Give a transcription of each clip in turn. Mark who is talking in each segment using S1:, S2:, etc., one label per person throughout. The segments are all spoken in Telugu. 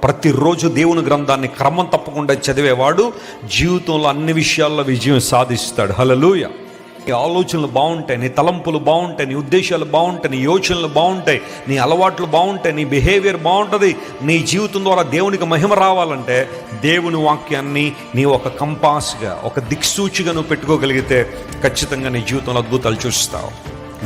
S1: ప్రతిరోజు దేవుని గ్రంథాన్ని క్రమం తప్పకుండా చదివేవాడు జీవితంలో అన్ని విషయాల్లో విజయం సాధిస్తాడు. హల్లెలూయా. నీ ఆలోచనలు బాగుంటాయి, నీ తలంపులు బాగుంటాయి, నీ ఉద్దేశాలు బాగుంటాయి, నీ యోచనలు బాగుంటాయి, నీ అలవాట్లు బాగుంటాయి, నీ బిహేవియర్ బాగుంటుంది. నీ జీవితం ద్వారా దేవునికి మహిమ రావాలంటే దేవుని వాక్యాన్ని నీ ఒక కంపాస్గా, ఒక దిక్సూచిగా నువ్వు పెట్టుకోగలిగితే ఖచ్చితంగా నీ జీవితంలో అద్భుతాలు చూస్తావు.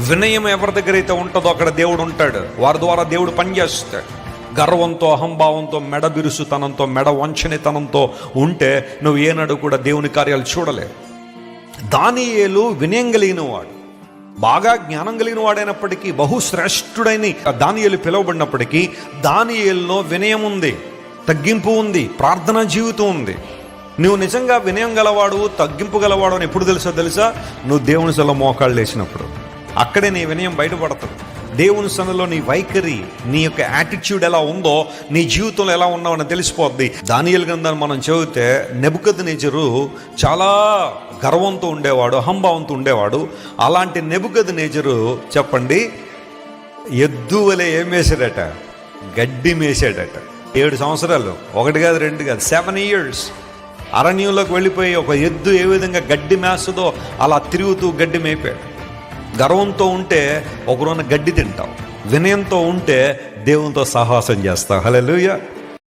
S1: వినయం ఎవరి దగ్గర అయితే ఉంటుందో అక్కడ దేవుడు ఉంటాడు. వారి ద్వారా దేవుడు పనిచేస్తాడు. గర్వంతో, అహంభావంతో, మెడ బిరుసుతనంతో, మెడ వంచనితనంతో ఉంటే నువ్వు ఏనాడు కూడా దేవుని కార్యాలు చూడలేవు. దానియేలు వినయం కలిగిన వాడు, బాగా జ్ఞానం కలిగిన వాడైనప్పటికీ, బహుశ్రేష్ఠుడైన దానియేలు పిలువబడినప్పటికీ దానియేలులో వినయం ఉంది, తగ్గింపు ఉంది, ప్రార్థనా జీవితం ఉంది. నువ్వు నిజంగా వినయం గలవాడు, తగ్గింపు గలవాడు అని ఎప్పుడు తెలుసా? నువ్వు దేవుని సన్నిధిలో మోకాళ్ళు వేసినప్పుడు. అక్కడే నీ వినయం బయటపడుతుంది. దేవుని సన్నిధిలో నీ వైఖరి, నీ యొక్క యాటిట్యూడ్ ఎలా ఉందో, నీ జీవితంలో ఎలా ఉన్నావని తెలిసిపోద్ది. దానియేలు గ్రంథాన్ని మనం చదివితే నెబుకద్నెజరు చాలా గర్వంతో ఉండేవాడు, అహంభావంతో ఉండేవాడు. అలాంటి నెబుకద్నెజరు చెప్పండి, ఎద్దు వలె ఏం వేసాడట? గడ్డి మేసాడట. 7 సంవత్సరాలు, 1 కాదు 2 కాదు, 7 years అరణ్యంలోకి వెళ్ళిపోయి ఒక ఎద్దు ఏ విధంగా గడ్డి మేస్తుందో అలా తిరుగుతూ గడ్డి మేపాడు. గర్వంతో ఉంటే ఒక రోజున గడ్డి తింటావు, వినయంతో ఉంటే దేవునితో సహవాసం చేస్తావు. హల్లెలూయా.